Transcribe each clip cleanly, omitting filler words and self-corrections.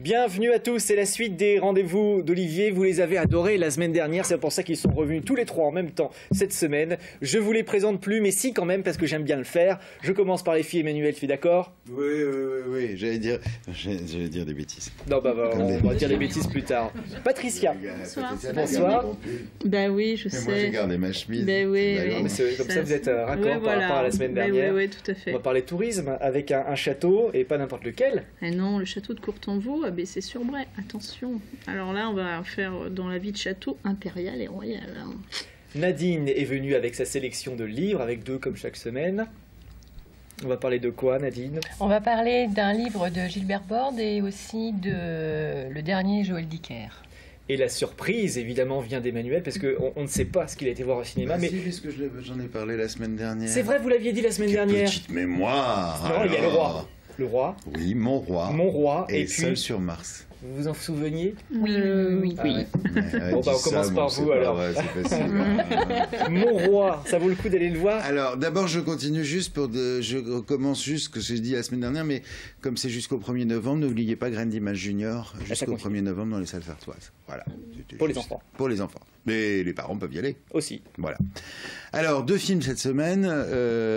Bienvenue à tous, c'est la suite des rendez-vous d'Olivier. Vous les avez adorés la semaine dernière, c'est pour ça qu'ils sont revenus tous les trois en même temps cette semaine. Je vous les présente plus, mais si quand même, parce que j'aime bien le faire. Je commence par les filles. Emmanuel, tu es d'accord? Oui, j'allais dire des bêtises. Non, on va dire des bêtises plus tard. Patricia. Bonsoir. Ben oui, je sais. Moi, j'ai gardé ma chemise. Ben oui. Mais c'est comme ça, vous êtes raccord par rapport à la semaine dernière. Oui, tout à fait. On va parler tourisme avec un château, et pas n'importe lequel. Eh non, le château de Courtenvaux à Bessé-sur-Bray. Attention. Alors là, on va faire dans la vie de château impérial et royal. Nadine est venue avec sa sélection de livres, avec 2 comme chaque semaine. On va parler de quoi, Nadine? On va parler d'un livre de Gilbert Borde et aussi de le dernier Joël Dicker. Et la surprise, évidemment, vient d'Emmanuel, parce qu'on ne sait pas ce qu'il a été voir au cinéma. Mais si, puisque j'en ai parlé la semaine dernière. C'est vrai, vous l'aviez dit la semaine dernière. Petite mémoire. Non, il y a le roi. Le roi. Oui, mon roi. Mon roi. Et puis, seul sur Mars. Vous vous en souveniez? Oui. Ah ouais. Bon, on commence par vous, alors. C'est facile. Mon roi, ça vaut le coup d'aller le voir? Alors, d'abord, je continue juste je recommence juste ce que j'ai dit la semaine dernière, mais comme c'est jusqu'au 1er novembre, n'oubliez pas Graines d'Images Junior, jusqu'au 1er novembre dans les salles Fartoises. Voilà. Pour les enfants. Pour les enfants. Mais les parents peuvent y aller. Aussi. Voilà. Alors, 2 films cette semaine.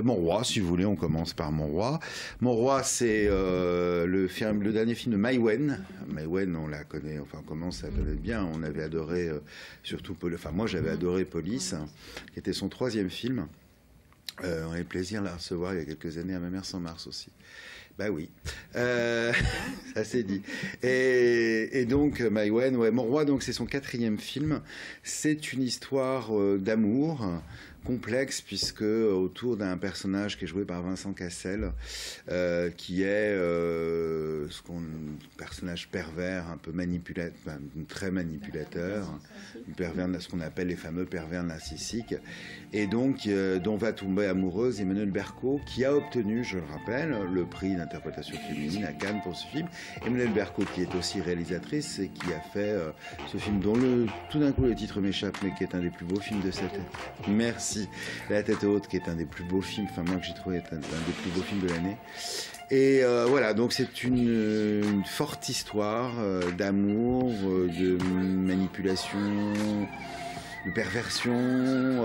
Mon roi, si vous voulez, on commence par Mon roi. Mon roi, c'est le dernier film de Mai Wen. Mai Wen, on la connaît, enfin, on commence à connaître bien. On avait adoré, surtout, moi j'avais adoré Police, qui était son 3e film. On avait plaisir de la recevoir il y a quelques années à Ma mère sans Mars aussi. Bah oui, ça c'est dit. Et donc, Mai Wen, Mon roi, donc c'est son 4e film. C'est une histoire d'amour complexe, puisque autour d'un personnage qui est joué par Vincent Cassel, qui est personnage pervers, un peu manipulateur, très manipulateur, ce qu'on appelle les fameux pervers narcissiques, et donc dont va tomber amoureuse Emmanuelle Berco, qui a obtenu, je le rappelle, le prix d'interprétation féminine à Cannes pour ce film. Emmanuelle Berco, qui est aussi réalisatrice et qui a fait ce film dont tout d'un coup le titre m'échappe, mais qui est un des plus beaux films de cette année. Merci. La tête haute, qui est un des plus beaux films, enfin moi que j'ai trouvé un des plus beaux films de l'année. Et voilà, donc c'est une forte histoire d'amour, de manipulation, de perversion,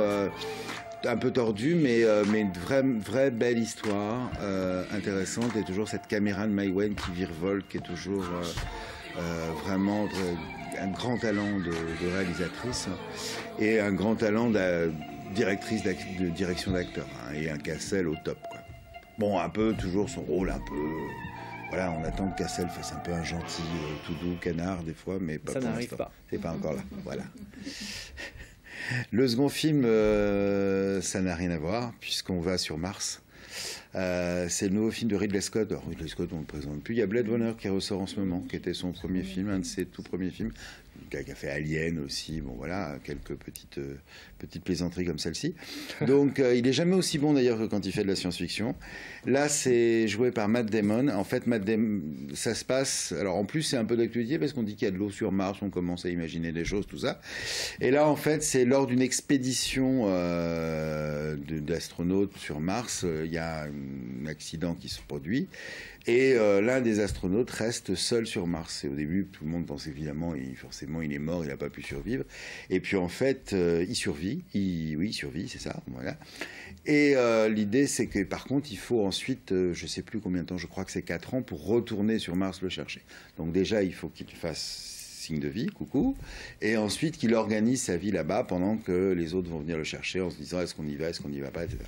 un peu tordue, mais une vraie belle histoire, intéressante, et toujours cette caméra de Mai Wen qui virevolte, qui est toujours vraiment un grand talent de réalisatrice et un grand talent de direction d'acteur, hein, et un Cassel au top, quoi. Bon, un peu toujours son rôle, un peu. Voilà, on attend que Cassel fasse un peu un gentil, tout doux canard des fois, mais pas. Ça n'arrive pas. C'est pas encore là. Voilà. Le second film, ça n'a rien à voir, puisqu'on va sur Mars. C'est le nouveau film de Ridley Scott. Alors, Ridley Scott, on ne le présente plus. Il y a Blade Runner qui ressort en ce moment, qui était son premier film, un de ses tout premiers films, qui a fait Alien aussi. Bon, voilà, quelques petites plaisanteries comme celle-ci. Donc, il n'est jamais aussi bon d'ailleurs que quand il fait de la science-fiction. Là, c'est joué par Matt Damon. En fait, Matt Damon, ça se passe. Alors, en plus, c'est un peu d'actualité parce qu'on dit qu'il y a de l'eau sur Mars, on commence à imaginer des choses, tout ça. Et là, en fait, c'est lors d'une expédition d'astronautes sur Mars. Il y a un accident qui se produit et l'un des astronautes reste seul sur Mars. Et au début, tout le monde pense évidemment, forcément, il est mort, il n'a pas pu survivre. Et puis en fait, il survit. Il survit, c'est ça. Voilà. Et l'idée, c'est que par contre, il faut ensuite, je ne sais plus combien de temps, je crois que c'est 4 ans, pour retourner sur Mars le chercher. Donc déjà, il faut qu'il fasse signe de vie, coucou, et ensuite qu'il organise sa vie là-bas pendant que les autres vont venir le chercher en se disant est-ce qu'on y va, est-ce qu'on n'y va pas, etc.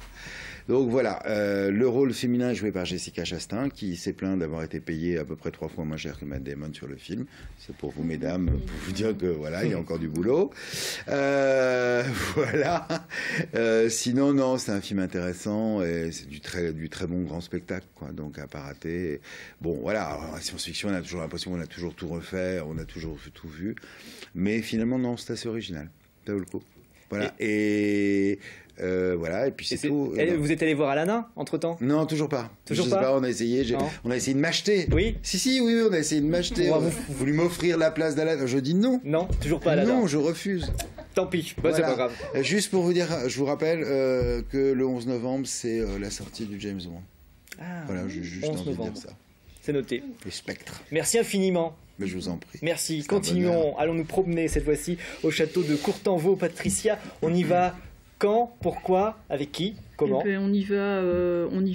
Donc voilà, le rôle féminin est joué par Jessica Chastain, qui s'est plaint d'avoir été payée à peu près 3 fois moins cher que Matt Damon sur le film. C'est pour vous, mesdames, pour vous dire que voilà, il y a encore du boulot. Voilà. Sinon, non, c'est un film intéressant et c'est du très bon grand spectacle, quoi. Donc à pas rater. Bon, voilà. Alors, la science-fiction, on a toujours l'impression qu'on a toujours tout refait, on a toujours tout vu, mais finalement, non, c'est assez original. Ça vaut le coup. Voilà. Voilà, et puis c'est tout. Vous êtes allé voir Alana entre-temps? Non, toujours pas. Toujours pas. pas. On a essayé de m'acheter. Oui. Oui, on a essayé de m'acheter. On a voulu m'offrir la place d'Alana. Je dis non. Non, toujours pas Alana. Non, je refuse. Tant pis, voilà. C'est pas grave. Juste pour vous dire, je vous rappelle que le 11 novembre, c'est la sortie du James Bond. Ah, voilà, j'ai juste envie de dire ça. C'est noté. Le spectre. Merci infiniment. Mais je vous en prie. Merci. C'est un Continuons. bonheur. Allons nous promener cette fois-ci au château de Courtenvaux. Patricia, on y va quand? Pourquoi? Avec qui? Comment? Eh ben, on y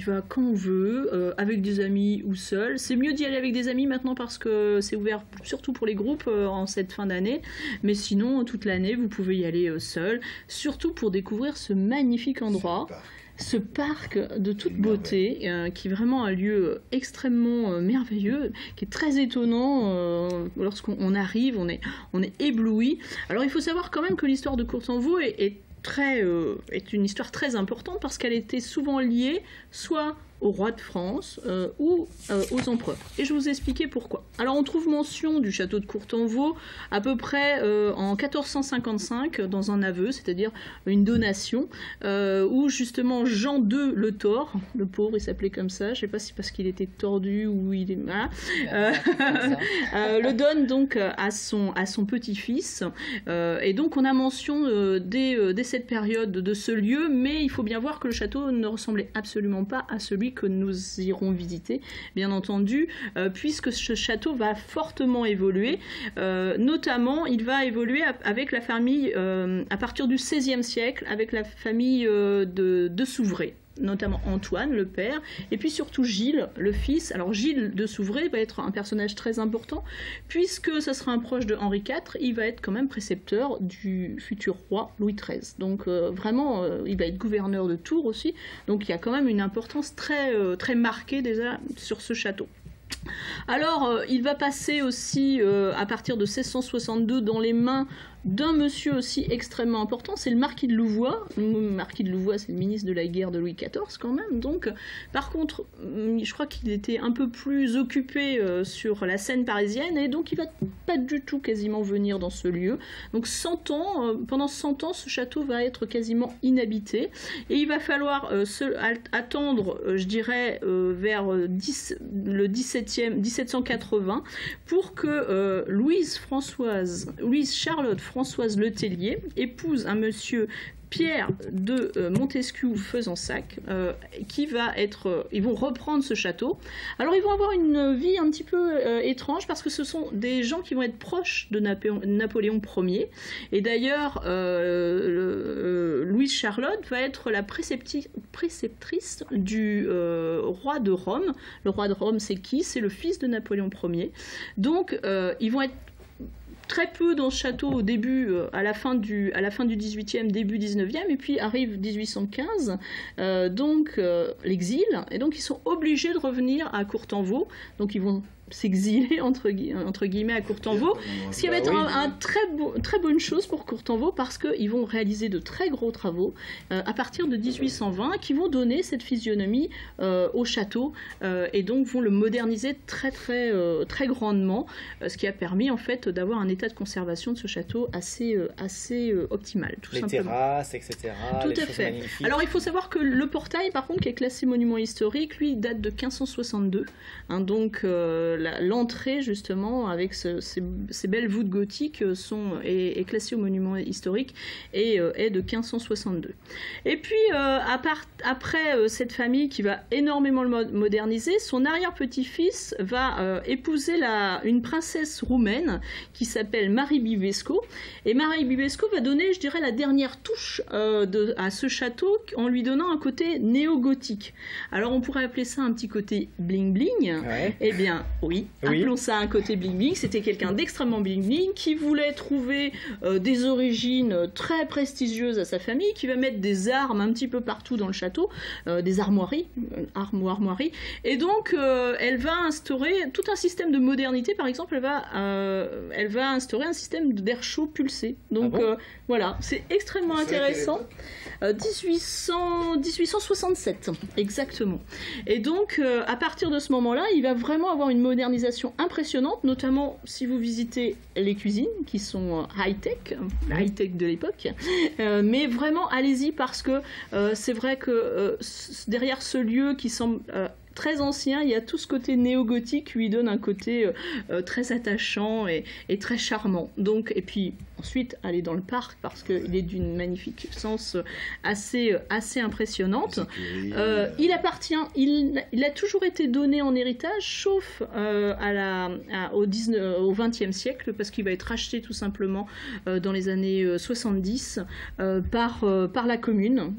va quand on veut, avec des amis ou seul. C'est mieux d'y aller avec des amis maintenant parce que c'est ouvert surtout pour les groupes en cette fin d'année. Mais sinon, toute l'année, vous pouvez y aller seul. Surtout pour découvrir ce magnifique endroit. Ce parc de toute beauté, qui est vraiment un lieu extrêmement merveilleux, qui est très étonnant. Lorsqu'on arrive, on est ébloui. Alors il faut savoir quand même que l'histoire de Courtenvaux est une histoire très importante parce qu'elle était souvent liée soit au roi de France ou aux empereurs. Et je vais vous expliquer pourquoi. Alors on trouve mention du château de Courtenvaux à peu près en 1455 dans un aveu, c'est-à-dire une donation, où justement Jean II le Tort, le pauvre il s'appelait comme ça, je ne sais pas si parce qu'il était tordu ou il est... Voilà, le donne donc à son petit-fils. Et donc on a mention dès cette période de ce lieu, mais il faut bien voir que le château ne ressemblait absolument pas à celui que nous irons visiter, bien entendu, puisque ce château va fortement évoluer. Notamment, il va évoluer avec la famille, à partir du XVIe siècle, avec la famille de Souvray, notamment Antoine, le père, et puis surtout Gilles, le fils. Alors Gilles de Souvray va être un personnage très important, puisque ça sera un proche de Henri IV, il va être quand même précepteur du futur roi Louis XIII. Donc vraiment, il va être gouverneur de Tours aussi, donc il y a quand même une importance très, très marquée déjà sur ce château. Alors, il va passer aussi, à partir de 1662, dans les mains d'un monsieur aussi extrêmement important, c'est le marquis de Louvois. Le marquis de Louvois, c'est le ministre de la guerre de Louis XIV quand même. Donc, par contre, je crois qu'il était un peu plus occupé sur la scène parisienne et donc il va pas du tout quasiment venir dans ce lieu. Donc 100 ans, pendant 100 ans, ce château va être quasiment inhabité et il va falloir attendre, je dirais, vers le 1780 pour que Louise Charlotte Françoise Le Tellier épouse un monsieur Pierre de Montesquieu-Fezensac, ils vont reprendre ce château. Alors ils vont avoir une vie un petit peu étrange parce que ce sont des gens qui vont être proches de Napoléon Ier. Et d'ailleurs, Louise Charlotte va être la préceptrice du roi de Rome. Le roi de Rome, c'est qui? C'est le fils de Napoléon Ier. Donc ils vont être très peu dans ce château au début, à la fin du 18e, début 19e, et puis arrive 1815, donc l'exil, et donc ils sont obligés de revenir à Courtenvaux, donc ils vont s'exiler entre guillemets à Courtenvaux, ce qui va être un très bonne chose pour Courtenvaux parce qu'ils vont réaliser de très gros travaux à partir de 1820 qui vont donner cette physionomie au château et donc vont le moderniser très grandement, ce qui a permis en fait d'avoir un état de conservation de ce château assez optimal, tout simplement. Les terrasses, etc. Tout à fait. Magnifiques. Alors il faut savoir que le portail par contre qui est classé monument historique, lui date de 1562, hein, donc l'entrée justement avec ces belles voûtes gothiques est classée au monument historique et est de 1562. Et puis après cette famille qui va énormément le moderniser, son arrière-petit-fils va épouser une princesse roumaine qui s'appelle Marie Bibesco, et Marie Bibesco va donner, je dirais, la dernière touche à ce château en lui donnant un côté néo-gothique. Alors on pourrait appeler ça un petit côté bling-bling. Ouais. Eh bien oui, appelons ça un côté bling-bling. C'était quelqu'un d'extrêmement bling-bling qui voulait trouver des origines très prestigieuses à sa famille, qui va mettre des armes un petit peu partout dans le château, des armoiries, et donc elle va instaurer tout un système de modernité. Par exemple, elle va instaurer un système d'air chaud pulsé. Donc voilà, c'est extrêmement intéressant. 1867, exactement. Et donc, à partir de ce moment-là, il va vraiment avoir une modernisation impressionnante, notamment si vous visitez les cuisines, qui sont high-tech de l'époque. Mais vraiment, allez-y, parce que c'est vrai que derrière ce lieu qui semble très ancien, il y a tout ce côté néo-gothique qui lui donne un côté très attachant et très charmant. Donc, et puis ensuite, aller dans le parc parce qu'il est d'une magnificence assez impressionnante. Il a toujours été donné en héritage, sauf au XXe siècle, parce qu'il va être acheté tout simplement dans les années 70 par la commune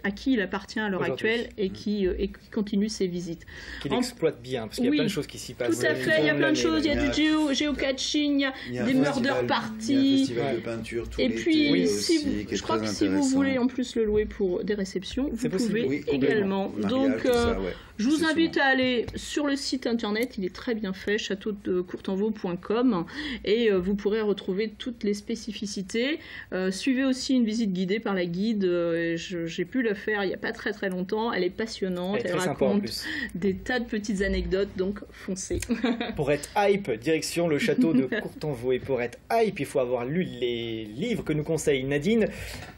à qui il appartient à l'heure actuelle et qui continue ses visites. Qu'il exploite bien, parce qu'il y a plein de choses qui s'y passent. Tout à fait, il y a plein de choses, il y a du géocaching, il y a des murder parties. Festival de peinture tout et l'été, puis, je crois que si vous voulez en plus le louer pour des réceptions, vous pouvez également. Mariage, donc, je vous invite souvent. à aller sur le site internet, il est très bien fait, châteaudecourtenvaux.com, et vous pourrez retrouver toutes les spécificités. Suivez aussi une visite guidée par la guide, j'ai pu le faire il n'y a pas très très longtemps, elle est passionnante, elle raconte des tas de petites anecdotes, donc foncez. Pour être hype, direction le château de Courtenvaux, et pour être hype, il faut avoir lu les livres que nous conseille Nadine.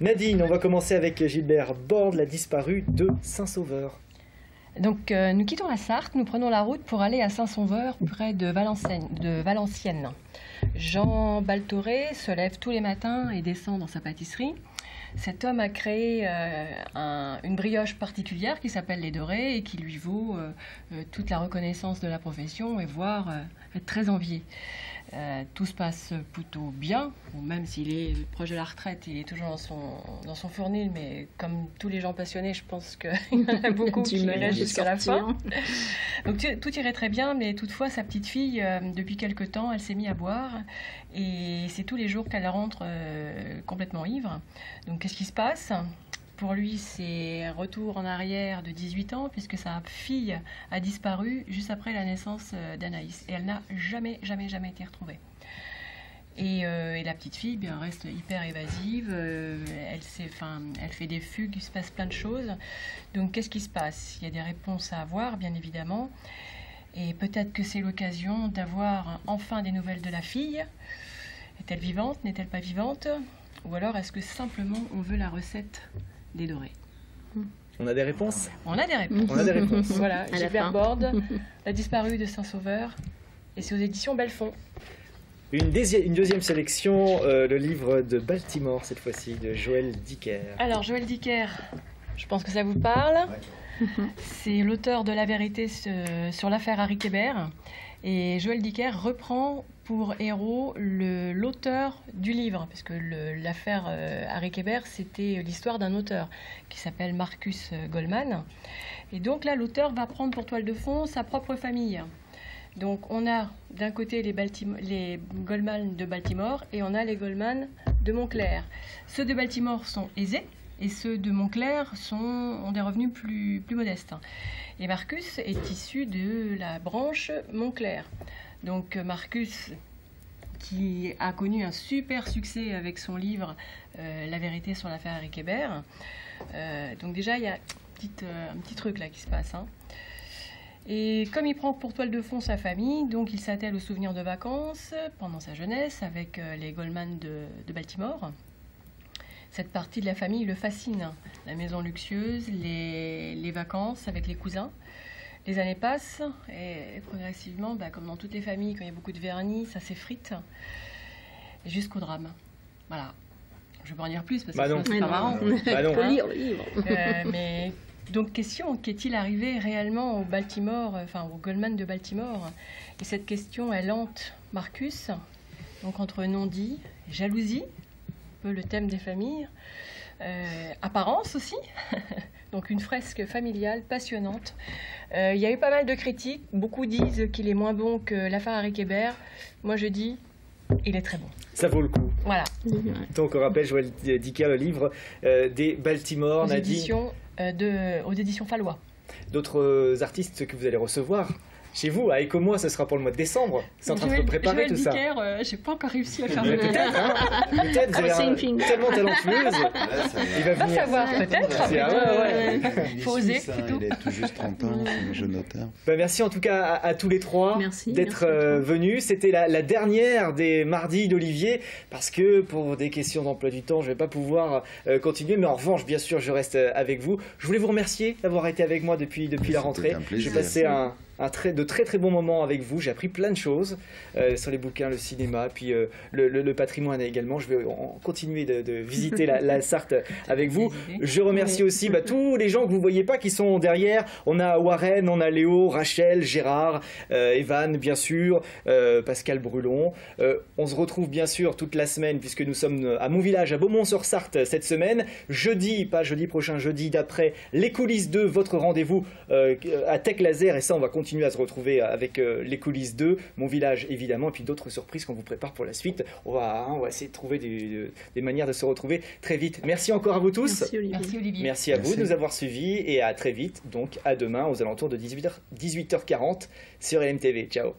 Nadine, on va commencer avec Gilbert Borde, La disparue de Saint-Sauveur. Donc nous quittons la Sarthe, nous prenons la route pour aller à Saint-Sauveur, près de Valenciennes. Jean Baltoré se lève tous les matins et descend dans sa pâtisserie. Cet homme a créé une brioche particulière qui s'appelle les dorés et qui lui vaut toute la reconnaissance de la profession et voire être très envié. Tout se passe plutôt bien, même s'il est proche de la retraite, il est toujours dans son fournil, mais comme tous les gens passionnés, je pense qu'il y en a beaucoup qui iraient jusqu'à la fin. Donc tout irait très bien, mais toutefois sa petite fille, depuis quelque temps, elle s'est mise à boire, et c'est tous les jours qu'elle rentre complètement ivre. Donc qu'est-ce qui se passe ? Pour lui, c'est un retour en arrière de 18 ans, puisque sa fille a disparu juste après la naissance d'Anaïs. Et elle n'a jamais été retrouvée. Et la petite fille reste hyper évasive, elle fait des fugues, il se passe plein de choses. Donc qu'est-ce qui se passe ? Il y a des réponses à avoir, bien évidemment. Et peut-être que c'est l'occasion d'avoir enfin des nouvelles de la fille. Est-elle vivante ? N'est-elle pas vivante ? Ou alors est-ce que simplement on veut la recette des dorés? On a des réponses? On a des réponses. On a des réponses. Voilà, Gilbert Borde, La disparue de Saint-Sauveur, et c'est aux éditions Belfond. Une deuxième sélection, le livre de Baltimore, cette fois-ci, de Joël Dicker. Alors, Joël Dicker, je pense que ça vous parle. Ouais. C'est l'auteur de La vérité sur l'affaire Harry Kébert. Et Joël Dicker reprend pour héros l'auteur du livre, parce que l'affaire Harry Kébert, c'était l'histoire d'un auteur qui s'appelle Marcus Goldman. Et donc là, l'auteur va prendre pour toile de fond sa propre famille. Donc on a d'un côté les Goldman de Baltimore et on a les Goldman de Montclair. Ceux de Baltimore sont aisés et ceux de Montclair ont des revenus plus modestes. Et Marcus est issu de la branche Montclair. Donc Marcus, qui a connu un super succès avec son livre La vérité sur l'affaire Harry Kébert. Donc déjà, il y a un petit truc là qui se passe. Et comme il prend pour toile de fond sa famille, donc il s'attelle aux souvenirs de vacances pendant sa jeunesse avec les Goldman de Baltimore. Cette partie de la famille le fascine. La maison luxueuse, les vacances avec les cousins. Les années passent et progressivement, comme dans toutes les familles, quand il y a beaucoup de vernis, ça s'effrite jusqu'au drame. Voilà. Je ne vais pas en dire plus parce que c'est pas marrant. Faut lire le livre. Mais donc question, qu'est-il arrivé réellement au Goldman de Baltimore? Et cette question, elle hante Marcus. Donc entre non-dit, jalousie, un peu le thème des familles, apparence aussi. Donc une fresque familiale passionnante. Il y a eu pas mal de critiques. Beaucoup disent qu'il est moins bon que l'affaire Harry Kébert. Moi je dis, il est très bon. Ça vaut le coup. Voilà. Donc on rappelle Joël Dicker, le livre des Baltimore, Nadine. Aux éditions Fallois. D'autres artistes que vous allez recevoir chez vous, à Écomois, ce sera pour le mois de décembre. C'est en train de se préparer Joël tout ça. Dicker, j'ai pas encore réussi à faire Mais le peut-être, hein. Peut-être, vous avez tellement talentueuse. Il va Pas venir. savoir, peut-être. Faut oser, Suisse, hein, il a tout juste 30 ans, c'est un jeune auteur. Bah, merci en tout cas à tous les trois d'être venus. C'était la dernière des mardis d'Olivier parce que pour des questions d'emploi du temps, je ne vais pas pouvoir continuer. Mais en revanche, bien sûr, je reste avec vous. Je voulais vous remercier d'avoir été avec moi depuis la rentrée. J'ai passé de très très bons moments avec vous. J'ai appris plein de choses sur les bouquins, le cinéma, puis le patrimoine également. Je vais continuer de visiter la Sarthe avec vous. Je remercie aussi tous les gens que vous ne voyez pas qui sont derrière. On a Warren, on a Léo, Rachel, Gérard, Evan bien sûr, Pascal Brulon. On se retrouve bien sûr toute la semaine puisque nous sommes à mon village à Beaumont-sur-Sarthe cette semaine. Pas jeudi prochain, jeudi d'après, les coulisses 2, votre rendez-vous à Tech Laser, et ça on va continuer à se retrouver avec les coulisses 2, mon village évidemment, et puis d'autres surprises qu'on vous prépare pour la suite. On va essayer de trouver des manières de se retrouver très vite. Merci encore à vous tous. Merci Olivier. Merci à vous de nous avoir suivis et à très vite, donc à demain aux alentours de 18h40 sur LMTV. Ciao.